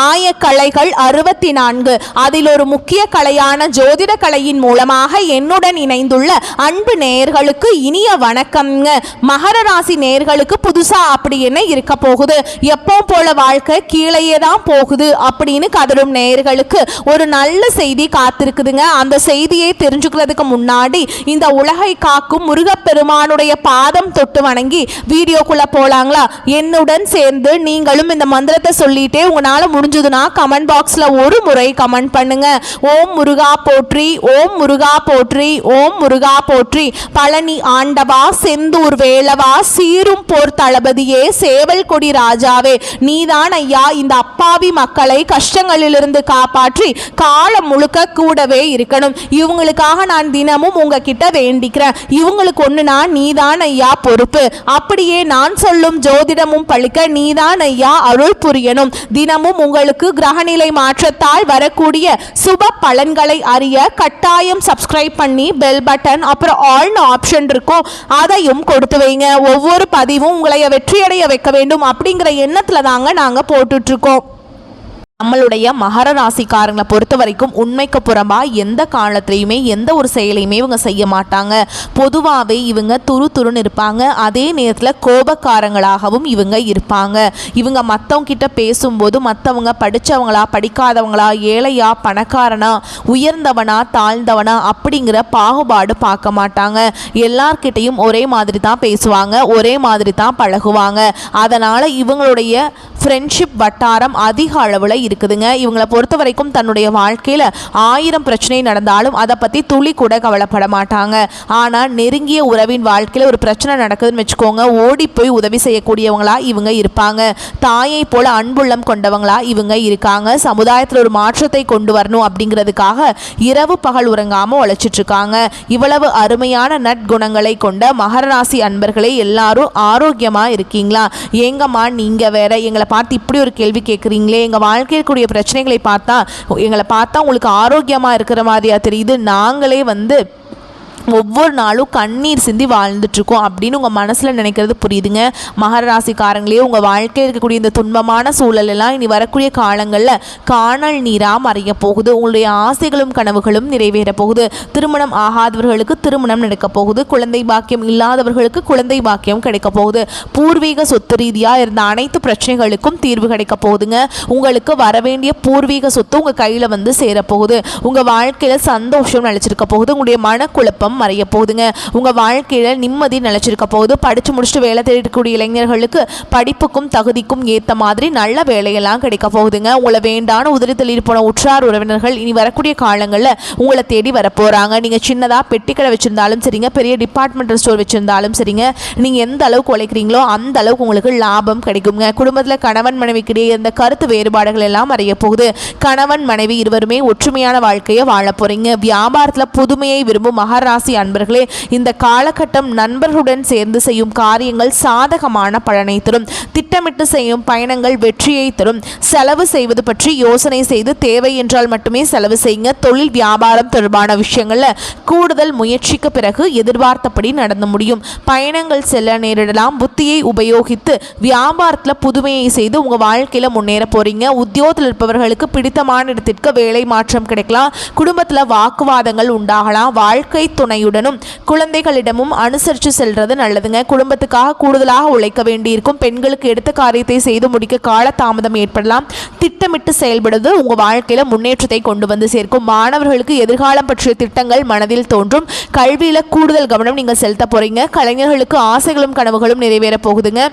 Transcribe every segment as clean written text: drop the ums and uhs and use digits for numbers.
ஆயக்கலைகள் 64. அதில் ஒரு முக்கிய கலையான ஜோதிட கலையின் மூலமாக என்னுடன் இணைந்துள்ள அன்பு நேயர்களுக்கு இனிய வணக்கம்ங்க. மகர ராசி நேயர்களுக்கு புதுசா அப்படி என்ன இருக்க போகுது, எப்போ போல வாழ்க்கை கீழேயே தான் போகுது அப்படின்னு கதரும் நேயர்களுக்கு ஒரு நல்ல செய்தி காத்திருக்குதுங்க. அந்த செய்தியை தெரிஞ்சுக்கிறதுக்கு முன்னாடி இந்த உலகை காக்கும் முருகப்பெருமானுடைய பாதம் தொட்டு வணங்கி வீடியோக்குள்ள போலாங்களா? என்னுடன் சேர்ந்து நீங்களும் இந்த மந்திரத்தை சொல்லிட்டே உங்களால முடிஞ்சதுன்னா கமெண்ட் பாக்ஸ்ல ஒரு முறை கமெண்ட் பண்ணுங்க. ஓம் முருகா போற்றி, ஓம் முருகா போற்றி, ஓம் முருகா போற்றி. பழனி ஆண்டவா, செந்தூர் வேளவா, சீரும் போர் தளபதியே, சேவல் கொடி ராஜாவே, நீதான் ஐயா இந்த அப்பாவி மக்களை கஷ்டங்களிலிருந்து காப்பாற்றி காலம் முழுக்க கூடவே இருக்கணும். இவங்களுக்காக நான் தினமும் உங்ககிட்ட வேண்டிக்கிறேன். இவங்களுக்கு ஒண்ணுனா நீதான் ஐயா பொறுப்பு. அப்படியே நான் சொல்லும் ஜோதிடமும் பழிக்க நீதான் ஐயா அருள் புரியணும். தினமும் உங்களுக்கு கிரகநிலை மாற்றத்தால் வரக்கூடிய சுப பலன்களை அறிய கட்டாயம் சப்ஸ்கிரைப் பண்ணி பெல் பட்டன் அப்புறம் ஆல்னு ஆப்ஷன் இருக்கும், அதையும் கொடுத்து வைங்க. ஒவ்வொரு பதிவும் உங்களை வெற்றியடைய வைக்க வேண்டும் அப்படிங்கிற எண்ணத்துல தாங்க நாங்க போட்டுட்டு இருக்கோம். நம்மளுடைய மகர ராசிக்காரங்களை பொறுத்த வரைக்கும் உண்மைக்கு புறம்பா எந்த காலத்திலையுமே எந்த ஒரு செயலையுமே இவங்க செய்ய மாட்டாங்க. பொதுவாகவே இவங்க துருன்னு இருப்பாங்க. அதே நேரத்தில் கோபக்காரங்களாகவும் இவங்க இருப்பாங்க. இவங்க மற்றவங்க கிட்ட பேசும்போது மற்றவங்க படித்தவங்களா படிக்காதவங்களா, ஏழையா பணக்காரனா, உயர்ந்தவனா தாழ்ந்தவனா அப்படிங்கிற பாகுபாடு பார்க்க மாட்டாங்க. எல்லார்கிட்டையும் ஒரே மாதிரி தான் பேசுவாங்க, ஒரே மாதிரி தான் பழகுவாங்க. அதனால் இவங்களுடைய ஃப்ரெண்ட்ஷிப் வட்டாரம் அதிக அளவில் இருக்குதுங்க. இவங்களை பொறுத்த வரைக்கும் தன்னுடைய வாழ்க்கையில் 1000 பிரச்சனை நடந்தாலும் அதை பற்றி துளி கூட கவலைப்பட மாட்டாங்க. ஆனால் நெருங்கிய உறவின் வாழ்க்கையில் ஒரு பிரச்சனை நடக்குதுன்னு வச்சுக்கோங்க, ஓடி போய் உதவி செய்யக்கூடியவங்களா இவங்க இருப்பாங்க. தாயை போல அன்புள்ளம் கொண்டவங்களா இவங்க இருக்காங்க. சமுதாயத்தில் ஒரு மாற்றத்தை கொண்டு வரணும் அப்படிங்கிறதுக்காக இரவு பகல் உறங்காமல் உழைச்சிட்டு இருக்காங்க. இவ்வளவு அருமையான நற்குணங்களை கொண்ட மகர ராசி அன்பர்களே, எல்லாரும் ஆரோக்கியமாக இருக்கீங்களா? ஏங்கம்மா நீங்கள் வேற எங்களை பார்த்து இப்படி ஒரு கேள்வி கேட்குறீங்களே, எங்கள் வாழ்க்கையில் கூடிய பிரச்சனைகளை எங்களை பார்த்தா உங்களுக்கு ஆரோக்கியமாக இருக்கிற மாதிரியா தெரியுது, நாங்களே ஒவ்வொரு நாளும் கண்ணீர் சிந்தி வாழ்ந்துட்டுருக்கோம் அப்படின்னு உங்கள் மனசில் நினைக்கிறது புரியுதுங்க. மகர ராசிக்காரங்களே, உங்கள் வாழ்க்கையில் இருக்கக்கூடிய இந்த துன்பமான சூழலெல்லாம் இனி வரக்கூடிய காலங்களில் காணல் நீராக மறைய போகுது. உங்களுடைய ஆசைகளும் கனவுகளும் நிறைவேற போகுது. திருமணம் ஆகாதவர்களுக்கு திருமணம் நடக்க போகுது. குழந்தை பாக்கியம் இல்லாதவர்களுக்கு குழந்தை பாக்கியம் கிடைக்க போகுது. பூர்வீக சொத்து ரீதியாக இருந்த அனைத்து பிரச்சனைகளுக்கும் தீர்வு கிடைக்க போகுதுங்க. உங்களுக்கு வரவேண்டிய பூர்வீக சொத்து உங்கள் கையில் சேரப்போகுது. உங்கள் வாழ்க்கையில் சந்தோஷம் நிலைச்சிருக்க போகுது. உங்களுடைய மனக்குழப்பம் மறைய போகுதுங்க. உங்க வாழ்க்கையில நிம்மதி நிலைச்சிருக்க போகுது. படிச்சு முடிச்சுட்டு வேலை தேடக்கூடிய இளைஞர்களுக்கு படிப்புக்கும் தகுதிக்கும் ஏத்த மாதிரி நல்ல வேலையெல்லாம் கிடைக்க போகுதுங்க. உங்களை வேண்டான உதறித்தள்ளி போன உற்றார் உறவினர்கள் இனி வரக்கூடிய காலங்களில் உங்களை தேடி வர போறாங்க. நீங்க சின்னதா பெட்டிக்கடை வச்சிருந்தாலும் சரிங்க, பெரிய டிபார்ட்மெண்டல் ஸ்டோர் வச்சிருந்தாலும் சரிங்க, நீங்க எந்த அளவுக்கு உழைக்கிறீங்களோ அந்த அளவுக்கு உங்களுக்கு லாபம் கிடைக்குங்க. குடும்பத்தில் கணவன் மனைவிக்கிடையே இந்த கருத்து வேறுபாடுகள் எல்லாம் மறைய போகுது. கணவன் மனைவி இருவருமே ஒற்றுமையான வாழ்க்கையை வாழ போறீங்க. வியாபாரத்தில் புதுமையை விரும்பும் மகர அன்பர்களே, இந்த காலகட்டம் நண்பர்களுடன் சேர்ந்து செய்யும் காரியங்கள் சாதகமான பலனை தரும். திட்டமிட்டு செய்யும் பயணங்கள் வெற்றியை தரும். செலவு செய்வது பற்றி யோசனை செய்து தேவை என்றால் மட்டுமே செலவு செய்யுங்க. தொழில் வியாபாரம் தொடர்பான விஷயங்கள்ல கூடுதல் முயற்சிக்கு பிறகு எதிர்பார்த்தபடி நடந்து முடியும். பயணங்கள் செல்ல நேரிடலாம். புத்தியை உபயோகித்து வியாபாரத்தில் புதுமையை செய்து உங்க வாழ்க்கையில முன்னேற போறீங்க. உத்தியோகத்தில் இருப்பவர்களுக்கு பிடித்தமான இடத்திற்கு வேலை மாற்றம் கிடைக்கலாம். குடும்பத்தில் வாக்குவாதங்கள் உண்டாகலாம். வாழ்க்கை துணையுடனும் குழந்தைகளிடமும் அனுசரித்து செல்றது நல்லதுங்க. குடும்பத்துக்காக கூடுதலாக உழைக்க வேண்டியிருக்கும். பெண்களுக்கு எடுத்த காரியத்தை செய்து முடிக்க கால தாமதம் ஏற்படலாம். திட்டமிட்டு செயல்படுவது உங்க வாழ்க்கையில முன்னேற்றத்தை கொண்டு சேர்க்கும். மாணவர்களுக்கு எதிர்காலம் பற்றிய திட்டங்கள் மனதில் தோன்றும். கல்வியில கூடுதல் கவனம் நீங்க செலுத்த போறீங்க. கலைஞர்களுக்கு ஆசைகளும் கனவுகளும் நிறைவேற போகுதுங்க.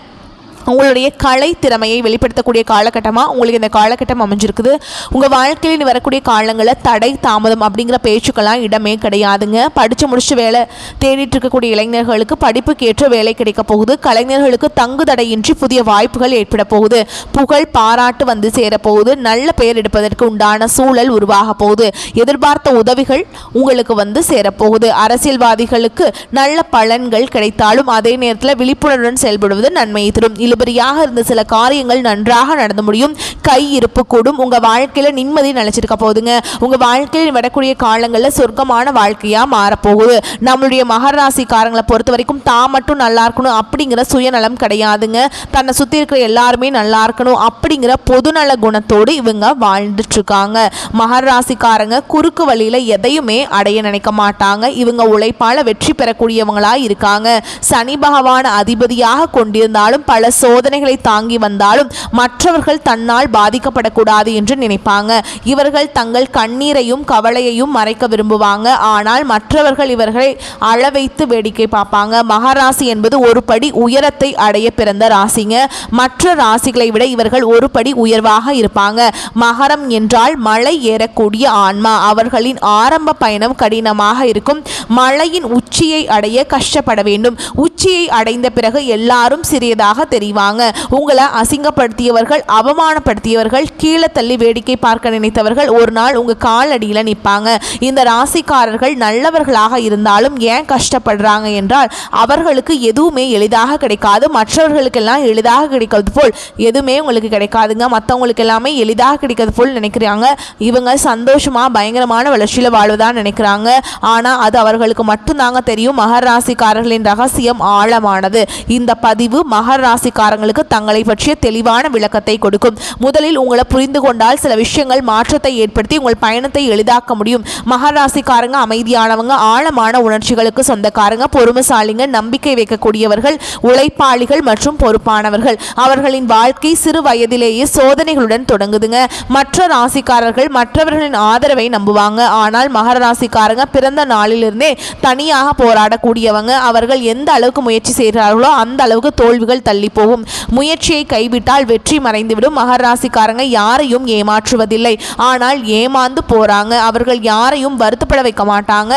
உங்களுடைய கலை திறமையை வெளிப்படுத்தக்கூடிய காலகட்டமாக உங்களுக்கு இந்த காலகட்டம் அமைஞ்சிருக்குது. உங்கள் வாழ்க்கையில் வரக்கூடிய காலங்களில் தடை தாமதம் அப்படிங்கிற பேச்சுக்கெல்லாம் இடமே கிடையாதுங்க. படித்து முடிச்சு வேலை தேடிட்டு இருக்கக்கூடிய இளைஞர்களுக்கு படிப்புக்கு ஏற்ற வேலை கிடைக்க போகுது. கலைஞர்களுக்கு தங்கு தடையின்றி புதிய வாய்ப்புகள் ஏற்பட போகுது. புகழ் பாராட்டு சேரப்போகுது. நல்ல பெயர் எடுப்பதற்கு உண்டான சூழல் உருவாக போகுது. எதிர்பார்த்த உதவிகள் உங்களுக்கு சேரப்போகுது. அரசியல்வாதிகளுக்கு நல்ல பலன்கள் கிடைத்தாலும் அதே நேரத்தில் விழிப்புணர்வுடன் செயல்படுவது நன்மையை தரும். இழுபறியாக இருந்த சில காரியங்கள் நன்றாக நடந்து முடியும். கை இருப்பு கூடும். உங்க வாழ்க்கையில நிம்மதி நிலைச்சிருக்க போகுதுங்க. உங்க வாழ்க்கையில் வரக்கூடிய காலங்களில் சொர்க்கமான வாழ்க்கையா மாறப்போகுது. நம்மளுடைய மகர ராசிக்காரங்களை பொறுத்த வரைக்கும் தான் மட்டும் நல்லா இருக்கணும் அப்படிங்கிற சுயநலம் கிடையாதுங்க. தன்னை சுத்தி இருக்கிற எல்லாருமே நல்லா இருக்கணும் அப்படிங்கிற பொதுநல குணத்தோடு இவங்க வாழ்ந்துட்டு இருக்காங்க. மகர ராசிக்காரங்க குறுக்கு வழியில எதையுமே அடைய நினைக்க மாட்டாங்க. இவங்க உழைப்பால வெற்றி பெறக்கூடியவங்களா இருக்காங்க. சனி பகவான் அதிபதியாக கொண்டிருந்தாலும் பல சோதனைகளை தாங்கி வந்தாலும் மற்றவர்கள் தன்னால் பாதிக்கப்படக்கூடாது என்று நினைப்பாங்க. இவர்கள் தங்கள் கண்ணீரையும் கவலையையும் மறைக்க விரும்புவாங்க. ஆனால் மற்றவர்கள் இவர்களை அழ வைத்து வேடிக்கை பார்ப்பாங்க. மகராசி என்பது ஒரு படி உயரத்தை அடைய பிறந்த ராசிங்க. மற்ற ராசிகளை விட இவர்கள் ஒரு படி உயர்வாக இருப்பாங்க. மகரம் என்றால் மலை ஏறக்கூடிய ஆன்மா. அவர்களின் ஆரம்ப பயணம் கடினமாக இருக்கும். மலையின் உச்சியை அடைய கஷ்டப்பட வேண்டும். உச்சியை அடைந்த பிறகு எல்லாரும் சிறியதாக தெரிவாங்க. உங்களை அசிங்கப்படுத்தியவர்கள், அவமானப்படுத்தியவர்கள், கீழே தள்ளி வேடிக்கை பார்க்க நினைத்தவர்கள் ஒரு நாள் உங்க காலடியில் நிற்பாங்க. இந்த ராசிக்காரர்கள் நல்லவர்களாக இருந்தாலும் ஏன் கஷ்டப்படுறாங்க என்றால் அவர்களுக்கு எதுவுமே எளிதாக கிடைக்காது. மற்றவர்களுக்கெல்லாம் எளிதாக கிடைக்கிறது போல் எதுவுமே உங்களுக்கு கிடைக்காதுங்க. மற்றவங்களுக்கு எல்லாமே எளிதாக கிடைக்கிறது போல் நினைக்கிறாங்க. இவங்க சந்தோஷமா பயங்கரமான வளர்ச்சியில் வாழ்வதான் நினைக்கிறாங்க. ஆனால் அது அவர்களுக்கு மட்டும்தாங்க தெரியும். மகர ராசிக்காரர்களின் ரகசியம் ஆழமானது. இந்த பதிவு மகர ராசிக்காரங்களுக்கு தங்களை பற்றிய தெளிவான விளக்கத்தை கொடுக்கும். முதலில் உங்களை புரிந்து கொண்டால் சில விஷயங்கள் மாற்றத்தை ஏற்படுத்தி உங்கள் பயணத்தை எளிதாக்க முடியும். மகர ராசிக்காரங்க அமைதியானவங்க, ஆழமான உணர்ச்சிகளுக்கு சொந்தக்காரங்க, பொறுமைசாலிங்க, நம்பிக்கை வைக்கக்கூடியவர்கள், உழைப்பாளிகள் மற்றும் பொறுப்பானவர்கள். அவர்களின் வாழ்க்கை சிறு வயதிலேயே சோதனைகளுடன் தொடங்குதுங்க. மற்ற ராசிக்காரர்கள் மற்றவர்களின் ஆதரவை நம்புவாங்க. ஆனால் மகர ராசிக்காரங்க பிறந்த நாளிலிருந்தே தனியாக போராடக்கூடியவங்க. அவர்கள் எந்த அளவுக்கு முயற்சி செய்கிறார்களோ அந்த அளவுக்கு தோல்விகள் தள்ளி போகும். முயற்சியை கைவிட்டால் வெற்றி மறைந்துவிடும். மகர ராசிக்காரங்க யாரையும் ஏமாற்றுவதில்லை, ஆனால் ஏமாந்து போறாங்க. அவர்கள் யாரையும் வருத்தப்பட வைக்க மாட்டாங்க.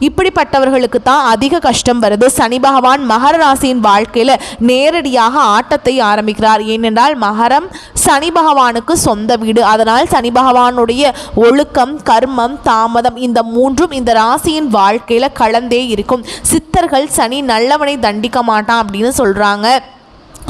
இப்படிப்பட்டவர்களுக்கு தான் அதிக கஷ்டம் வருது. சனி பகவான் மகர ராசியின் வாழ்க்கையில் நேரடியாக ஆட்டத்தை ஆரம்பிக்கிறார். ஏனென்றால் மகரம் சனி பகவானுக்கு சொந்த வீடு. அதனால் சனி பகவானுடைய ஒழுக்கம், கர்மம், தாமதம் இந்த மூன்றும் இந்த ராசியின் வாழ்க்கையில் கலந்தே இருக்கும். சித்தர்கள் சனி நல்லவனை தண்டிக்க மாட்டான் அப்படின்னு சொல்றாங்க.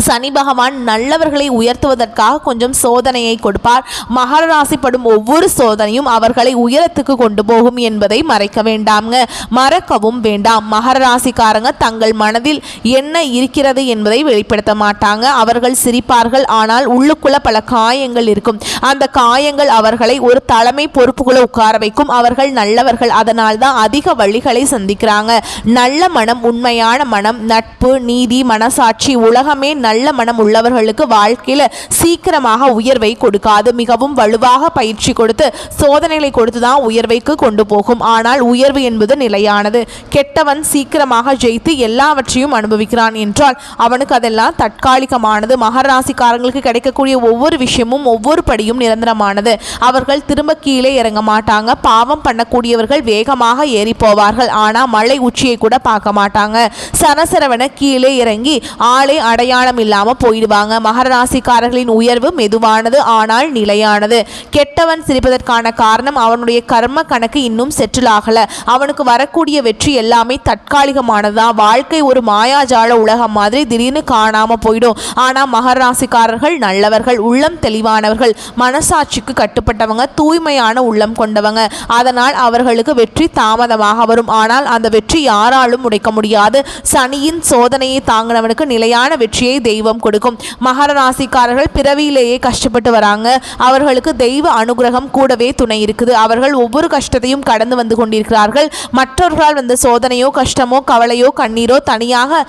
சனி பகவான் நல்லவர்களை உயர்த்துவதற்காக கொஞ்சம் சோதனையை கொடுப்பார். மகர ராசிப்படும் ஒவ்வொரு சோதனையும் அவர்களை உயரத்துக்கு கொண்டு போகும் என்பதை மறைக்க வேண்டாம்ங்க, மறக்கவும் வேண்டாம். மகர ராசிக்காரங்க தங்கள் மனதில் என்ன இருக்கிறது என்பதை வெளிப்படுத்த மாட்டாங்க. அவர்கள் சிரிப்பார்கள், ஆனால் உள்ளுக்குள்ள பல காயங்கள் இருக்கும். அந்த காயங்கள் அவர்களை ஒரு தலைமை பொறுப்புக்குள்ள உட்கார வைக்கும். அவர்கள் நல்லவர்கள், அதனால் தான் அதிக வழிகளை சந்திக்கிறாங்க. நல்ல மனம், உண்மையான மனம், நட்பு, நீதி, மனசாட்சி, உலகமே நல்ல மனம் உள்ளவர்களுக்கு வாழ்க்கையில் சீக்கிரமாக உயர்வை கொடுக்காது. மிகவும் வலுவாக பயிற்சி கொடுத்து சோதனைகளை கொடுத்து தான் உயர்வைக்கு கொண்டு போகும். ஆனால் உயர்வு என்பது நிலையானது. கெட்டவன் சீக்கிரமாக ஜெயித்து எல்லாவற்றையும் அனுபவிக்கிறான் என்றால் அவனுக்கு அதெல்லாம் தற்காலிகமானது. மகர ராசிக்காரங்களுக்கு கிடைக்கக்கூடிய ஒவ்வொரு விஷயமும் ஒவ்வொரு படியும் நிரந்தரமானது. அவர்கள் திரும்ப கீழே இறங்க மாட்டாங்க. பாவம் பண்ணக்கூடியவர்கள் வேகமாக ஏறி போவார்கள், ஆனால் மலை உச்சியை கூட பார்க்க மாட்டாங்க. சரசரவன கீழே இறங்கி ஆளே அடையாளம் இல்லாம போயிடுவாங்க. மகர ராசிக்காரர்களின் உயர்வு மெதுவானது, ஆனால் நிலையானது. கெட்டவன் சிரிப்பதற்கான காரணம் அவனுடைய கர்ம கணக்கு இன்னும் செட்டில் ஆகல. அவனுக்கு வரக்கூடிய வெற்றி எல்லாமே தற்காலிகமானதான். வாழ்க்கை ஒரு மாயாஜால உலகம் மாதிரி திடீர்னு காணாம போயிடும். ஆனா மகர ராசிக்காரர்கள் நல்லவர்கள், உள்ளம் தெளிவானவர்கள், மனசாட்சிக்கு கட்டுப்பட்டவங்க, தூய்மையான உள்ளம் கொண்டவங்க. அதனால் அவர்களுக்கு வெற்றி தாமதமாக வரும், ஆனால் அந்த வெற்றி யாராலும் உடைக்க முடியாது. சனியின் சோதனையை தாங்கினவனுக்கு நிலையான வெற்றியை தெய்வம் கொடுக்கும். மகர ராசிக்காரர்கள் பிறவியிலேயே கஷ்டப்பட்டு வராங்க. அவர்களுக்கு தெய்வ அனுகிரகம் கூடவே துணை இருக்குது. அவர்கள் ஒவ்வொரு கஷ்டத்தையும் கடந்து வந்து கொண்டிருக்கிறார்கள். மற்றவர்களால் வந்த சோதனையோ, கஷ்டமோ, கவலையோ, கண்ணீரோ தனியாக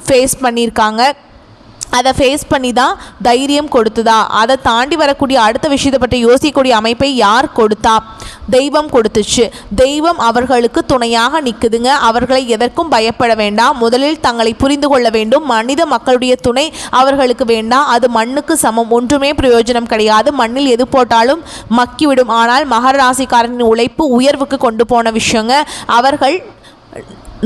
ஃபேஸ் பண்ணியிருக்காங்க. அதை ஃபேஸ் பண்ணி தான் தைரியம் கொடுத்துதா? அதை தாண்டி வரக்கூடிய அடுத்த விஷயத்தை பற்றி யோசிக்கக்கூடிய அமைப்பை யார் கொடுத்தா? தெய்வம் கொடுத்துச்சு. தெய்வம் அவர்களுக்கு துணையாக நிற்குதுங்க. அவர்களை எதற்கும் பயப்பட வேண்டாம். முதலில் தங்களை புரிந்து கொள்ள வேண்டும். மனித மக்களுடைய துணை அவர்களுக்கு வேண்டாம். அது மண்ணுக்கு சமம். ஒன்றுமே பிரயோஜனம் கிடையாது. மண்ணில் எது போட்டாலும் மக்கிவிடும். ஆனால் மகர ராசிக்காரனின் உழைப்பு உயர்வுக்கு கொண்டு போன விஷயங்க. அவர்கள்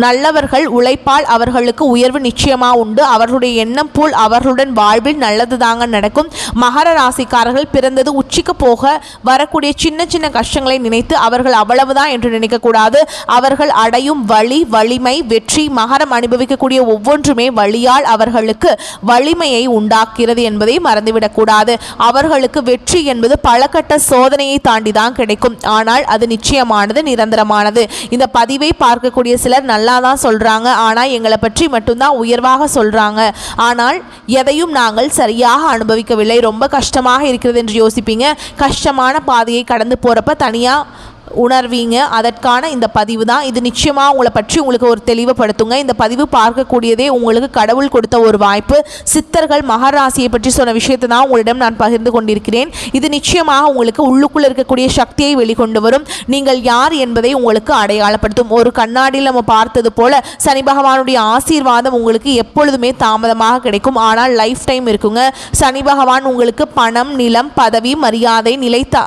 நல்லவர்கள் உழைப்பால் அவர்களுக்கு உயர்வு நிச்சயமா உண்டு. அவர்களுடைய எண்ணம் போல் அவர்களுடன் வாழ்வில் நல்லது தாங்க நடக்கும். மகர ராசிக்காரர்கள் பிறந்தது உச்சிக்கு போக வரக்கூடிய சின்ன சின்ன கஷ்டங்களை நினைத்து அவர்கள் அவ்வளவுதான் என்று நினைக்கக்கூடாது. அவர்கள் அடையும் வழி, வலிமை, வெற்றி, மகரம் அனுபவிக்கக்கூடிய ஒவ்வொன்றுமே வழியால் அவர்களுக்கு வலிமையை உண்டாக்கிறது என்பதை மறந்துவிடக்கூடாது. அவர்களுக்கு வெற்றி என்பது பலகட்ட சோதனையை தாண்டி தான் கிடைக்கும். ஆனால் அது நிச்சயமானது, நிரந்தரமானது. இந்த பதிவை பார்க்கக்கூடிய சிலர் நல்லா தான் சொல்றாங்க, ஆனால் எங்களை பற்றி மட்டும்தான் உயர்வாக சொல்றாங்க, ஆனால் எதையும் நாங்கள் சரியாக அனுபவிக்கவில்லை, ரொம்ப கஷ்டமாக இருக்கிறது என்று யோசிப்பீங்க. கஷ்டமான பாதையை கடந்து போகிறப்ப தனியாக உணர்வீங்க. அதற்கான இந்த பதிவு தான். இது நிச்சயமாக உங்களை பற்றி உங்களுக்கு ஒரு தெளிவுபடுத்துங்க. இந்த பதிவு பார்க்கக்கூடியதே உங்களுக்கு கடவுள் கொடுத்த ஒரு வாய்ப்பு. சித்தர்கள் மகராசியை பற்றி சொன்ன விஷயத்தை தான் உங்களிடம் நான் பகிர்ந்து கொண்டிருக்கிறேன். இது நிச்சயமாக உங்களுக்கு உள்ளுக்குள்ள இருக்கக்கூடிய சக்தியை வெளிக்கொண்டு வரும். நீங்கள் யார் என்பதை உங்களுக்கு அடையாளப்படுத்தும். ஒரு கண்ணாடியில் நம்ம பார்த்தது போல சனி பகவானுடைய ஆசீர்வாதம் உங்களுக்கு எப்பொழுதுமே தாமதமாக கிடைக்கும், ஆனால் லைஃப் டைம் இருக்குங்க. சனி பகவான் உங்களுக்கு பணம், நிலம், பதவி, மரியாதை, நிலைத்த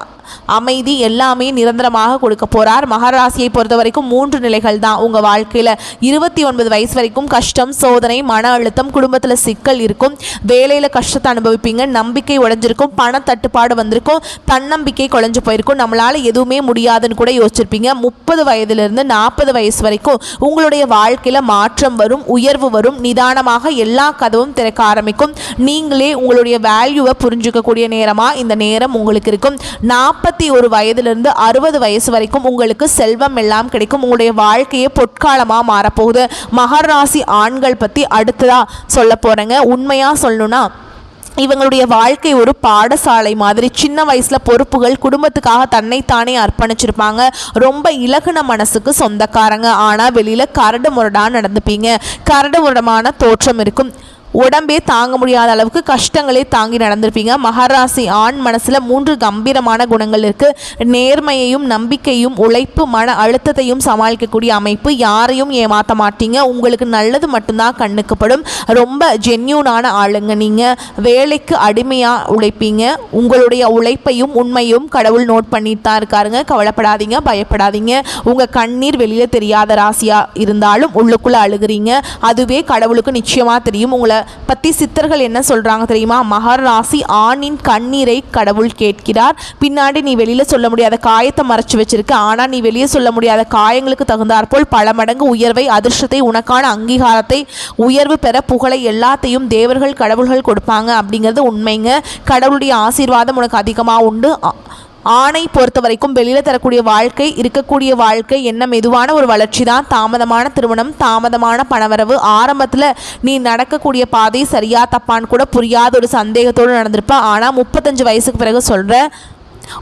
அமைதி எல்லாமே நிரந்தரமாக கொடுக்க போறார். மகராசியை பொறுத்த வரைக்கும் 3 நிலைகள் தான் உங்கள் வாழ்க்கையில். 29 வயசு வரைக்கும் கஷ்டம், சோதனை, மன அழுத்தம், குடும்பத்தில் சிக்கல் இருக்கும், வேலையில் கஷ்டத்தை அனுபவிப்பீங்க, நம்பிக்கை உடைஞ்சிருக்கும், பண தட்டுப்பாடு வந்திருக்கும், தன்னம்பிக்கை குறைஞ்சு போயிருக்கும், நம்மளால் எதுவுமே முடியாதுன்னு கூட யோசிச்சிருப்பீங்க. 30 வயதிலிருந்து 40 வயசு வரைக்கும் உங்களுடைய வாழ்க்கையில் மாற்றம் வரும், உயர்வு வரும், நிதானமாக எல்லா கதவும் திறக்க ஆரம்பிக்கும். நீங்களே உங்களுடைய வேல்யூவை புரிஞ்சுக்கக்கூடிய நேரமாக இந்த நேரம் உங்களுக்கு இருக்கும். 41 வயதிலிருந்து 60 வயசு வரைக்கும் உங்களுக்கு செல்வம் எல்லாம் கிடைக்கும். உங்களுடைய வாழ்க்கையே பொற்காலமாக மாறப்போகுது. மகர ராசி ஆண்கள் பற்றி அடுத்ததாக சொல்ல போகிறேங்க. உண்மையாக சொல்லணும்னா இவங்களுடைய வாழ்க்கை ஒரு பாடசாலை மாதிரி. சின்ன வயசில் பொறுப்புகள், குடும்பத்துக்காக தன்னைத்தானே அர்ப்பணிச்சிருப்பாங்க. ரொம்ப இலகுன மனசுக்கு சொந்தக்காரங்க, ஆனால் வெளியில் கரடு முரடாக நடந்துப்பீங்க. கரடு முரடமான தோற்றம் இருக்கும். உடம்பே தாங்க முடியாத அளவுக்கு கஷ்டங்களே தாங்கி நடந்திருப்பீங்க. மகராசி ஆண் மனசில் 3 கம்பீரமான குணங்கள் இருக்குது. நேர்மையையும், நம்பிக்கையும், உழைப்பு, மன அழுத்தத்தையும் சமாளிக்கக்கூடிய அமைப்பு. யாரையும் ஏமாற்ற மாட்டீங்க. உங்களுக்கு நல்லது மட்டும்தான் கண்ணுக்குப்படும். ரொம்ப ஜென்யூனான ஆளுங்க. நீங்கள் வேலைக்கு அடிமையாக உழைப்பீங்க. உங்களுடைய உழைப்பையும் உண்மையும் கடவுள் நோட் பண்ணிட்டு தான் இருக்காருங்க. கவலைப்படாதீங்க, பயப்படாதீங்க. உங்கள் கண்ணீர் வெளியில் தெரியாத ராசியாக இருந்தாலும் உள்ளுக்குள்ளே அழுகிறீங்க. அதுவே கடவுளுக்கு நிச்சயமாக தெரியும். உங்களை பற்றி சித்தர்கள் என்ன சொல்றாங்க தெரியுமா? மகர ராசி ஆணின் கண்ணீரை கடவுள் கேட்கிறார். பின்னாடி நீ வெளியில சொல்ல முடியாத காயத்தை மறைச்சு வச்சிருக்க, ஆனா நீ வெளியே சொல்ல முடியாத காயங்களுக்கு தகுந்தாற்போல் பல மடங்கு உயர்வை, அதிர்ஷ்டத்தை, உனக்கான அங்கீகாரத்தை, உயர்வு பெற புகழை எல்லாத்தையும் தேவர்கள், கடவுள்கள் கொடுப்பாங்க அப்படிங்கிறது உண்மைங்க. கடவுளுடைய ஆசீர்வாதம் உனக்கு அதிகமாக உண்டு. ஆணை பொறுத்த வரைக்கும் வெளியில் தரக்கூடிய வாழ்க்கை, இருக்கக்கூடிய வாழ்க்கை என்ன மெதுவான ஒரு வளர்ச்சி தான். தாமதமான திருமணம், தாமதமான பணவரவு, ஆரம்பத்தில் நீ நடக்கக்கூடிய பாதை சரியா தப்பான்னு கூட புரியாத ஒரு சந்தேகத்தோடு நடந்திருப்ப. ஆனால் 35 வயசுக்கு பிறகு சொல்கிற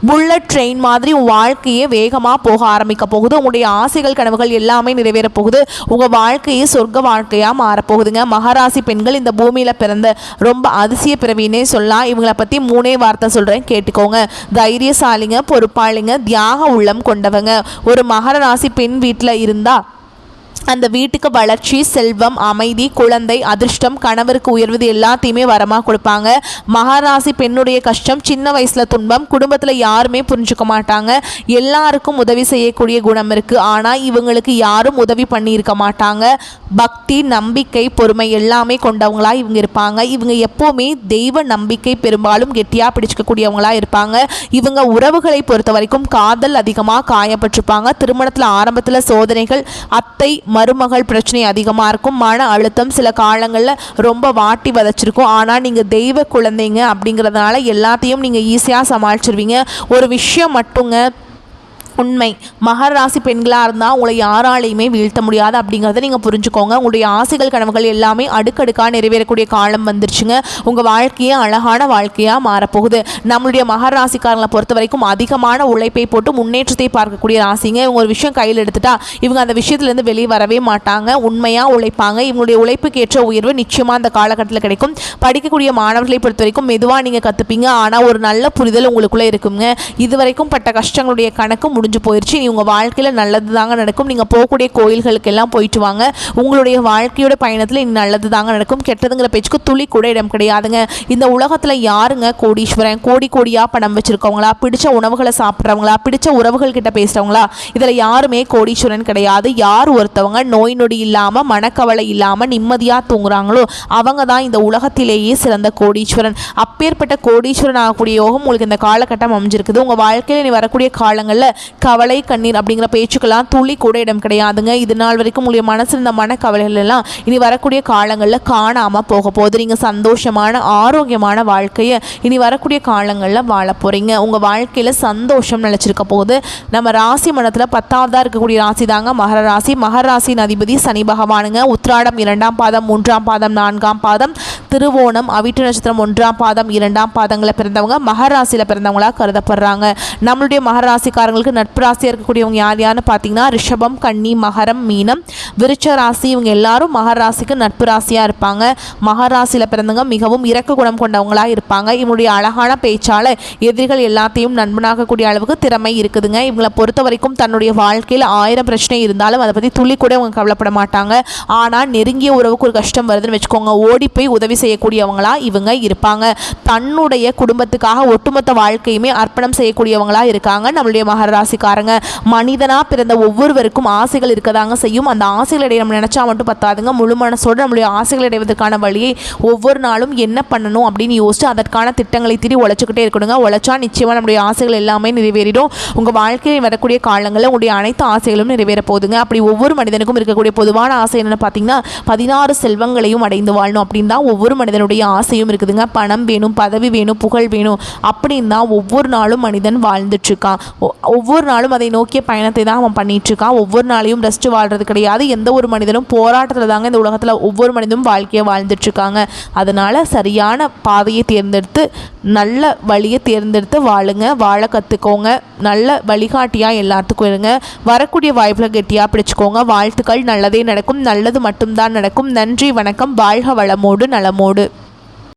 புல்லட் ட்ரெயின் மாதிரி உன் வாழ்க்கையே வேகமாக போக ஆரம்பிக்க போகுது. உங்களுடைய ஆசைகள், கனவுகள் எல்லாமே நிறைவேற போகுது. உங்கள் வாழ்க்கையே சொர்க்க வாழ்க்கையாக மாறப்போகுதுங்க. மகராசி பெண்கள் இந்த பூமியில் பிறந்த ரொம்ப அதிசய பிறவினே சொல்லலாம். இவங்களை பற்றி 3 வார்த்தை சொல்கிறேன், கேட்டுக்கோங்க. தைரியசாலிங்க, பொறுப்பாளிங்க, தியாக உள்ளம் கொண்டவங்க. ஒரு மகர ராசி பெண் வீட்டில் இருந்தால் அந்த வீட்டுக்கு வளர்ச்சி, செல்வம், அமைதி, குழந்தை, அதிர்ஷ்டம், கணவருக்கு உயர்வது எல்லாத்தையுமே வரமாக கொடுப்பாங்க. மகராசி பெண்ணுடைய கஷ்டம், சின்ன வயசில் துன்பம், குடும்பத்தில் யாருமே புரிஞ்சுக்க மாட்டாங்க. எல்லாருக்கும் உதவி செய்யக்கூடிய குணம் இருக்குது, ஆனால் இவங்களுக்கு யாரும் உதவி பண்ணியிருக்க மாட்டாங்க. பக்தி, நம்பிக்கை, பொறுமை எல்லாமே கொண்டவங்களாக இவங்க இருப்பாங்க. இவங்க எப்போவுமே தெய்வ நம்பிக்கை பெரும்பாலும் கெட்டியாக பிடிச்சிக்கக்கூடியவங்களாக இருப்பாங்க. இவங்க உறவுகளை பொறுத்த வரைக்கும் காதல் அதிகமாக காயப்பட்டிருப்பாங்க. திருமணத்தில் ஆரம்பத்தில் சோதனைகள், அத்தை மருமகள் பிரச்சனை அதிகமாக இருக்கும். மன அழுத்தம் சில காலங்களில் ரொம்ப வாட்டி வதச்சிருக்கும். ஆனால் நீங்கள் தெய்வ குழந்தைங்க அப்படிங்கிறதுனால எல்லாத்தையும் நீங்கள் ஈஸியாக சமாளிச்சிருவீங்க. ஒரு விஷயம் மட்டுங்க உண்மை, மகர ராசி பெண்களாக இருந்தால் உங்களை யாராலையுமே வீழ்த்த முடியாது அப்படிங்கிறத நீங்கள் புரிஞ்சுக்கோங்க. உங்களுடைய ஆசைகள், கனவுகள் எல்லாமே அடுக்கடுக்காக நிறைவேறக்கூடிய காலம் வந்துருச்சுங்க. உங்கள் வாழ்க்கையே அழகான வாழ்க்கையாக மாறப்போகுது. நம்மளுடைய மகர ராசிக்காரங்களை பொறுத்த வரைக்கும் அதிகமான உழைப்பை போட்டு முன்னேற்றத்தை பார்க்கக்கூடிய ராசிங்க. இவங்க ஒரு விஷயம் கையில் எடுத்துட்டா இவங்க அந்த விஷயத்துலேருந்து வெளியே வரவே மாட்டாங்க. உண்மையாக உழைப்பாங்க. இவங்களுடைய உழைப்புக்கு ஏற்ற உயர்வு நிச்சயமாக அந்த காலகட்டத்தில் கிடைக்கும். படிக்கக்கூடிய மாணவர்களை பொறுத்த வரைக்கும் மெதுவாக நீங்கள் கற்றுப்பீங்க, ஆனால் ஒரு நல்ல புரிதல் உங்களுக்குள்ளே இருக்குங்க. இது வரைக்கும் பட்ட கஷ்டங்களுடைய கணக்கு முடிஞ்சு முடிஞ்சு போயிடுச்சு. நீ உங்கள் வாழ்க்கையில் நல்லது தாங்க நடக்கும். நீங்கள் போகக்கூடிய கோயில்களுக்கெல்லாம் போயிட்டு வாங்க. உங்களுடைய வாழ்க்கையோட பயணத்தில் இனி நல்லது தாங்க நடக்கும். கெட்டதுங்கிற பேச்சுக்கு துளி கூட இடம் கிடையாதுங்க. இந்த உலகத்தில் யாருங்க கோடீஸ்வரன்? கோடி கோடியாக பணம் வச்சுருக்கவங்களா, பிடிச்ச உணவுகளை சாப்பிட்றவங்களா, பிடிச்ச உறவுகள் கிட்ட பேசுகிறவங்களா? இதில் யாருமே கோடீஸ்வரன் கிடையாது. யார் ஒருத்தவங்க நோய் நொடி இல்லாமல் மனக்கவலை இல்லாமல் நிம்மதியாக தூங்குறாங்களோ அவங்க தான் இந்த உலகத்திலேயே சிறந்த கோடீஸ்வரன். அப்பேற்பட்ட கோடீஸ்வரன் ஆகக்கூடிய யோகம் உங்களுக்கு இந்த காலகட்டம் அமைஞ்சிருக்குது. உங்கள் வாழ்க்கையில் நீ வரக்கூடிய காலங்களில் கவலை கண்ணீர் அப்படிங்கிற பேச்சுக்கெல்லாம் துளி கூட இடம் கிடையாதுங்க. இது நாள் வரைக்கும் உங்களுடைய மனசில் இந்த மனக்கவலைகள் எல்லாம் இனி வரக்கூடிய காலங்களில் காணாமல் போக போகுது. நீங்கள் சந்தோஷமான ஆரோக்கியமான வாழ்க்கையை இனி வரக்கூடிய காலங்களில் வாழ போகிறீங்க. உங்கள் வாழ்க்கையில் சந்தோஷம் நிலச்சிருக்க போகுது. நம்ம ராசி மனத்தில் 10ஆவதாக இருக்கக்கூடிய ராசி தாங்க மகர ராசி. மகர ராசியின் அதிபதி சனி பகவானுங்க. உத்திராடம் 2ஆம் பாதம் 3ஆம் பாதம் 4ஆம் பாதம், திருவோணம் அவிட்ட நட்சத்திரம் 1ஆம் பாதம் 2ஆம் பாதங்களை பிறந்தவங்க மகர ராசியில் பிறந்தவங்களாக கருதப்படுறாங்க. நம்மளுடைய மகர ராசிக்காரங்களுக்கு நட்பு ராசியாக இருக்கக்கூடியவங்க யார் யாருன்னு பார்த்தீங்கன்னா ரிஷபம், கன்னி, மகரம், மீனம், விருச்ச ராசி. இவங்க எல்லாரும் மகர ராசிக்கு நட்பு ராசியாக இருப்பாங்க. மகர ராசியில் பிறந்தவங்க மிகவும் இரக்க குணம் கொண்டவங்களாக இருப்பாங்க. இவங்களுடைய அழகான பேச்சால் எதிரிகள் எல்லாத்தையும் நண்பனாகக்கூடிய அளவுக்கு திறமை இருக்குதுங்க. இவங்களை பொறுத்த வரைக்கும் தன்னுடைய வாழ்க்கையில் 1000 பிரச்சனை இருந்தாலும் அதை பற்றி துளி கூட அவங்க கவலைப்பட மாட்டாங்க. ஆனால் நெருங்கிய உறவுக்கு ஒரு கஷ்டம் வருதுன்னு வச்சுக்கோங்க, ஓடி போய் உதவி செய்யக்கூடியவங்களா இவங்க இருப்பாங்க. தன்னுடைய குடும்பத்துக்காக ஒட்டுமொத்த வாழ்க்கையுமே அர்ப்பணம் செய்யக்கூடியவங்களா இருக்காங்க நம்மளுடைய மகர ராசிக்காரங்க. மனிதனாக பிறந்த ஒவ்வொருவருக்கும் ஆசைகள் இருக்கதாங்க செய்யும். அந்த ஆசைகளை நம்ம நினைச்சா மட்டும் பத்தாதுங்க. முழு மனசோடு நம்மளுடைய ஆசைகளை அடைவதற்கான வழியை ஒவ்வொரு நாளும் என்ன பண்ணணும் அப்படின்னு யோசிச்சு அதற்கான திட்டங்களை திரி உழைச்சிக்கிட்டே இருக்கணுங்க. உழைச்சா நிச்சயமாக நம்மளுடைய ஆசைகள் எல்லாமே நிறைவேறிடும். உங்கள் வாழ்க்கையில் வரக்கூடிய காலங்களில் உங்களுடைய அனைத்து ஆசைகளும் நிறைவேற போகுதுங்க. அப்படி ஒவ்வொரு மனிதனுக்கும் இருக்கக்கூடிய பொதுவான ஆசை என்னென்னு பார்த்தீங்கன்னா 16 செல்வங்களையும் அடைந்து வாழணும் அப்படின்னு தான் ஒவ்வொரு மனிதனுடைய ஆசையும் இருக்குதுங்க. பணம் வேணும், பதவி வேணும், புகழ் வேணும் அப்படின்னு தான் ஒவ்வொரு நாளும் மனிதன் வாழ்ந்துட்டுருக்கான். ஒவ்வொரு நாளும் அதை நோக்கிய பயணத்தை தான் அவன் பண்ணிகிட்ருக்கான். ஒவ்வொரு நாளையும் ரெஸ்ட் வாழ்கிறது கிடையாது. எந்த ஒரு மனிதனும் போராட்டத்தில் தாங்க இந்த உலகத்தில் ஒவ்வொரு மனிதனும் வாழ்க்கையை வாழ்ந்துட்டுருக்காங்க. அதனால் சரியான பாதையை தேர்ந்தெடுத்து நல்ல வழியை தேர்ந்தெடுத்து வாழுங்க, வாழ கற்றுக்கோங்க. நல்ல வழிகாட்டியாக எல்லாத்துக்கும் இருங்க. வரக்கூடிய வாய்ப்பில் கெட்டியாக பிடிச்சிக்கோங்க. வாழ்த்துக்கள். நல்லதே நடக்கும். நல்லது மட்டும்தான் நடக்கும். நன்றி, வணக்கம். வாழ்க வளமோடு நலமோடு.